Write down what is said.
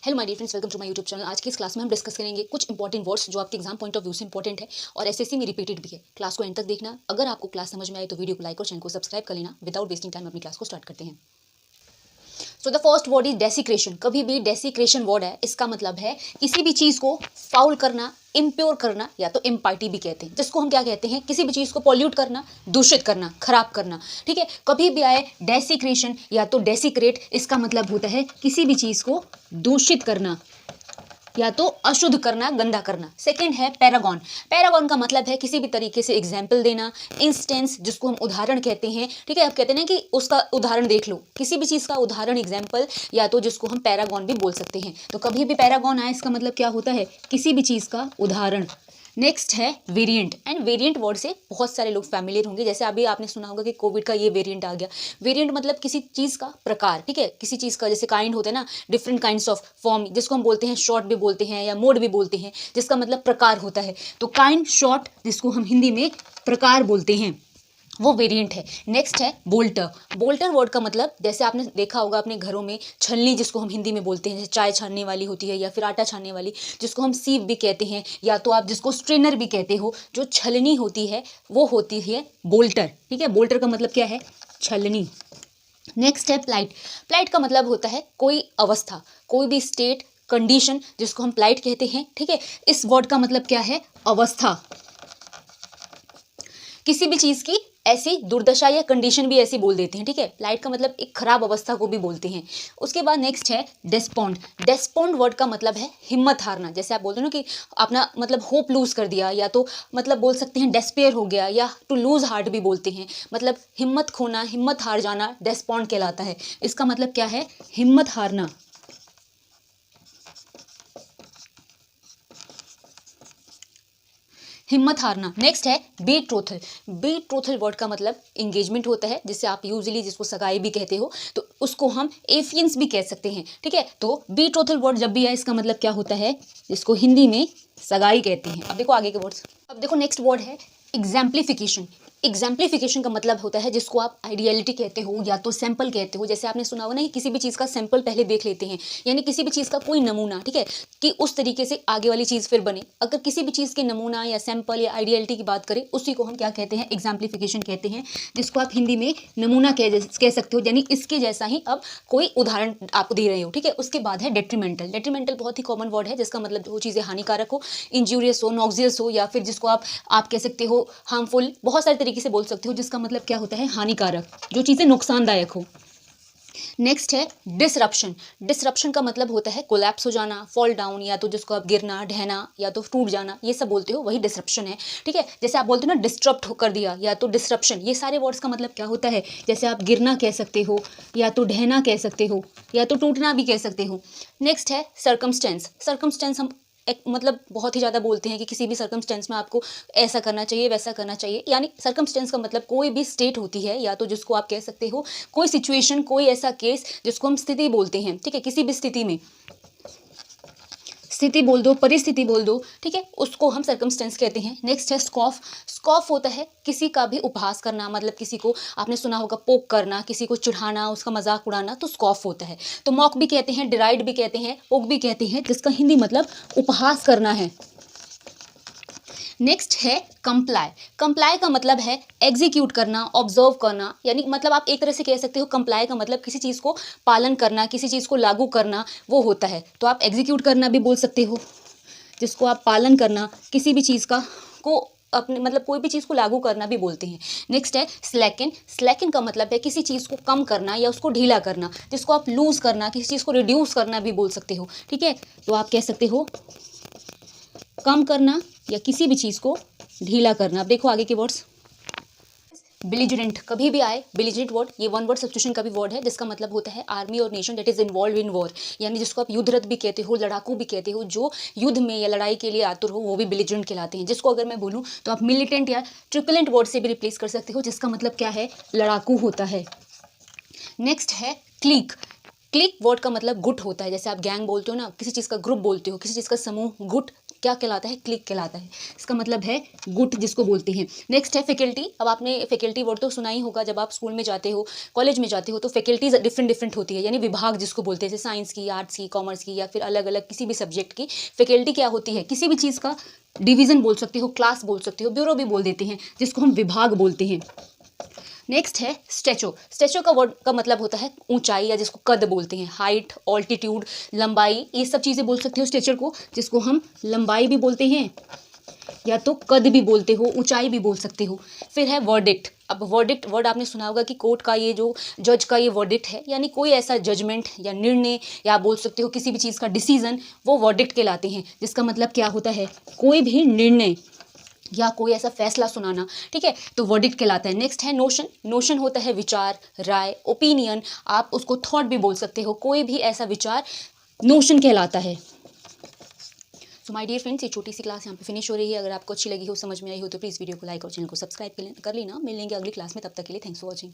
Hello my dear friends, welcome to my YouTube channel. आज की इस क्लास में हम डिस्कस करेंगे कुछ इंपॉर्टेंट वर्ड्स जो आपके एग्जाम पॉइंट ऑफ व्यू से इंपॉर्टेंट है और एसएससी में रिपीटेड भी है। क्लास को एंड तक देखना। अगर आपको क्लास समझ में आए तो वीडियो को लाइक और चैनल को सब्सक्राइब कर लेना। विदाउट वेस्टिंग टाइम अपनी क्लास को स्टार्ट करते हैं। So the first word is desecration. कभी भी डेसिक्रेशन वर्ड है, इसका मतलब है किसी भी चीज़ को फाउल करना, इम्प्योर करना, या तो इम्पार्टी भी कहते हैं, जिसको हम क्या कहते हैं, किसी भी चीज़ को पॉल्यूट करना, दूषित करना, खराब करना। ठीक है, कभी भी आए डेसिक्रेशन या तो डेसिक्रेट, इसका मतलब होता है किसी भी चीज़ को दूषित करना या तो अशुद्ध करना, गंदा करना। सेकंड है पैरागॉन। पैरागॉन का मतलब है किसी भी तरीके से एग्जाम्पल देना, इंस्टेंस, जिसको हम उदाहरण कहते हैं। ठीक है, आप कहते हैं ना कि उसका उदाहरण देख लो, किसी भी चीज़ का उदाहरण, एग्जाम्पल, या तो जिसको हम पैरागॉन भी बोल सकते हैं। तो कभी भी पैरागॉन आए, इसका मतलब क्या होता है, किसी भी चीज़ का उदाहरण। नेक्स्ट है वेरिएंट। एंड वेरिएंट वर्ड से बहुत सारे लोग फैमिलियर होंगे, जैसे अभी आपने सुना होगा कि कोविड का ये वेरिएंट आ गया। वेरिएंट मतलब किसी चीज़ का प्रकार। ठीक है, किसी चीज़ का, जैसे काइंड होता है ना, डिफरेंट काइंड्स ऑफ फॉर्म, जिसको हम बोलते हैं शॉर्ट भी बोलते हैं या मोड भी बोलते हैं, जिसका मतलब प्रकार होता है। तो काइंड, शॉर्ट, जिसको हम हिंदी में प्रकार बोलते हैं, वो वेरिएंट है। नेक्स्ट है बोल्टर। बोल्टर वर्ड का मतलब, जैसे आपने देखा होगा अपने घरों में छलनी, जिसको हम हिंदी में बोलते हैं, जैसे चाय छानने वाली होती है या फिर आटा छानने वाली, जिसको हम सीव भी कहते हैं, या तो आप जिसको स्ट्रेनर भी कहते हो। जो छलनी होती है वो होती है बोल्टर। ठीक है, बोल्टर का मतलब क्या है, छलनी। नेक्स्ट है प्लाइट। प्लाइट का मतलब होता है कोई अवस्था, कोई भी स्टेट, कंडीशन, जिसको हम प्लाइट कहते हैं। ठीक है, इस वर्ड का मतलब क्या है, अवस्था, किसी भी चीज़ की ऐसी दुर्दशा या कंडीशन भी ऐसी बोल देते हैं। ठीक है, प्लाइट का मतलब एक खराब अवस्था को भी बोलते हैं। उसके बाद नेक्स्ट है डेस्पोंड। डेस्पोंड वर्ड का मतलब है हिम्मत हारना। जैसे आप बोलते हो ना कि अपना मतलब होप लूज कर दिया, या तो मतलब बोल सकते हैं डेस्पेयर हो गया, या टू लूज हार्ट भी बोलते हैं, मतलब हिम्मत खोना, हिम्मत हार जाना, डेस्पोंड कहलाता है। इसका मतलब क्या है, हिम्मत हारना। हिम्मत हारना। नेक्स्ट है be truthful. Be truthful word का मतलब इंगेजमेंट होता है, जिससे आप यूजुअली जिसको सगाई भी कहते हो, तो उसको हम एफियंस भी कह सकते हैं। ठीक है, तो बी ट्रूथफुल वर्ड जब भी आए, इसका मतलब क्या होता है, जिसको हिंदी में सगाई कहते हैं। अब देखो आगे के वर्ड्स। अब देखो नेक्स्ट वर्ड है एग्जाम्प्लिफिकेशन। एग्जाम्प्लिफिकेशन का मतलब होता है जिसको आप आइडियलिटी कहते हो या तो सैंपल कहते हो। जैसे आपने सुना होगा ना कि किसी भी चीज़ का सैंपल पहले देख लेते हैं, यानी किसी भी चीज़ का कोई नमूना। ठीक है, कि उस तरीके से आगे वाली चीज़ फिर बने। अगर किसी भी चीज़ के नमूना या सैंपल या आइडियलिटी की बात करें, उसी को हम क्या कहते हैं, एग्जाम्प्लिफिकेशन कहते हैं, जिसको आप हिंदी में नमूना कह सकते हो, यानी इसके जैसा ही अब कोई उदाहरण आप दे रहे हो। ठीक है, उसके बाद है डेट्रीमेंटल। डेट्रीमेंटल बहुत ही कॉमन वर्ड है, जिसका मतलब वो चीज़ें हानिकारक हो, इंजूरियस हो, नॉक्सियस हो, या फिर जिसको आप कह सकते हो हार्मफुल, बहुत सारे तरीके से बोल सकते हो, जिसका मतलब क्या होता है, हानिकारक, जो चीज़ें नुकसानदायक हो। नेक्स्ट है डिसरप्शन। डिसरप्शन का मतलब होता है कोलैप्स हो जाना, फॉल डाउन, या तो जिसको आप गिरना, ढहना, या तो टूट जाना, ये सब बोलते हो, वही डिसरप्शन है। ठीक है, जैसे आप बोलते हो ना डिस्टर्ब कर दिया, या तो डिसरप्शन, ये सारे वर्ड्स का मतलब क्या होता है, जैसे आप गिरना कह सकते हो, या तो ढहना कह सकते हो, या तो टूटना भी कह सकते हो। नेक्स्ट है सर्कमस्टेंस। सर्कमस्टेंस हम एक मतलब बहुत ही ज़्यादा बोलते हैं कि किसी भी सर्कमस्टेंस में आपको ऐसा करना चाहिए, वैसा करना चाहिए, यानी सर्कमस्टेंस का मतलब कोई भी स्टेट होती है, या तो जिसको आप कह सकते हो कोई सिचुएशन, कोई ऐसा केस, जिसको हम स्थिति बोलते हैं। ठीक है, किसी भी स्थिति में, स्थिति बोल दो, परिस्थिति बोल दो, ठीक है, उसको हम सर्कमस्टेंस कहते हैं। नेक्स्ट है स्कॉफ। स्कॉफ होता है किसी का भी उपहास करना, मतलब किसी को, आपने सुना होगा पोक करना, किसी को चिढ़ाना, उसका मजाक उड़ाना, तो स्कॉफ होता है। तो मॉक भी कहते हैं, डिराइड भी कहते हैं, पोक भी कहते हैं, जिसका हिंदी मतलब उपहास करना है। नेक्स्ट है कंप्लाई। कंप्लाई का मतलब है एग्जीक्यूट करना, ऑब्जर्व करना, यानी मतलब आप एक तरह से कह सकते हो कंप्लाई का मतलब किसी चीज़ को पालन करना, किसी चीज़ को लागू करना, वो होता है। तो आप एग्जीक्यूट करना भी बोल सकते हो, जिसको आप पालन करना, किसी भी चीज़ का को अपने मतलब कोई भी चीज़ को लागू करना भी बोलते हैं। नेक्स्ट है स्लैकन। स्लैकन का मतलब है किसी चीज़ को कम करना या उसको ढीला करना, जिसको आप लूज करना, किसी चीज़ को रिड्यूस करना भी बोल सकते हो। ठीक है, तो आप कह सकते हो कम करना या किसी भी चीज़ को ढीला करना। अब देखो आगे के वर्ड्स। बिलिजेंट। कभी भी आए बिलिजेंट वर्ड, ये वन वर्ड सब्स्टिट्यूशन का भी वर्ड है, जिसका मतलब होता है आर्मी और nation that is involve in war, यानी जिसको आप युद्धरत भी कहते हो, लड़ाकू भी कहते हो, जो युद्ध में या लड़ाई के लिए आतुर हो, वो भी बिलिजेंट कहलाते हैं। जिसको अगर मैं बोलूँ तो आप मिलिटेंट या ट्रिपलेंट वर्ड से भी रिप्लेस कर सकते हो, जिसका मतलब क्या है, लड़ाकू होता है। नेक्स्ट है क्लिक। क्लिक वर्ड का मतलब गुट होता है, जैसे आप गैंग बोलते हो ना, किसी चीज़ का ग्रुप बोलते हो, किसी चीज़ का समूह, गुट क्या कहलाता है, क्लिक कहलाता है। इसका मतलब है गुट जिसको बोलते हैं। नेक्स्ट है फैकल्टी। अब आपने फैकल्टी वर्ड तो सुना ही होगा, जब आप स्कूल में जाते हो, कॉलेज में जाते हो, तो फैकल्टीज डिफरेंट डिफरेंट होती है, यानी विभाग जिसको बोलते हैं, जैसे साइंस की, आर्ट्स की, कॉमर्स की, या फिर अलग अलग किसी भी सब्जेक्ट की फैकल्टी क्या होती है, किसी भी चीज़ का डिवीजन बोल सकते हो, क्लास बोल सकते हो, ब्यूरो भी बोल देते हैं, जिसको हम विभाग बोलते हैं। नेक्स्ट है स्टैचो। स्टैचो का वर्ड का मतलब होता है ऊंचाई, या जिसको कद बोलते हैं, हाइट, ऑल्टीट्यूड, लंबाई, ये सब चीज़ें बोल सकते हो स्टैचर को, जिसको हम लंबाई भी बोलते हैं या तो कद भी बोलते हो, ऊंचाई भी बोल सकते हो। फिर है वर्डिक्ट। अब वर्डिक्ट वर्ड आपने सुना होगा कि कोर्ट का ये जो जज का ये वर्डिक्ट है, यानी कोई ऐसा जजमेंट या निर्णय, या आप बोल सकते हो किसी भी चीज़ का डिसीजन, वो वर्डिक्ट कहलाते हैं, जिसका मतलब क्या होता है, कोई भी निर्णय या कोई ऐसा फैसला सुनाना, ठीक है, तो वर्डिक्ट कहलाता है। नेक्स्ट है नोशन। नोशन होता है विचार, राय, ओपिनियन, आप उसको थॉट भी बोल सकते हो, कोई भी ऐसा विचार नोशन कहलाता है। सो माय डियर फ्रेंड्स, ये छोटी सी क्लास यहाँ पे फिनिश हो रही है। अगर आपको अच्छी लगी हो, समझ में आई हो, तो प्लीज़ वीडियो को लाइक और चैनल को सब्सक्राइब कर लेना। मिलेंगे अगली क्लास में, तब तक के लिए थैंक्स फॉर वॉचिंग।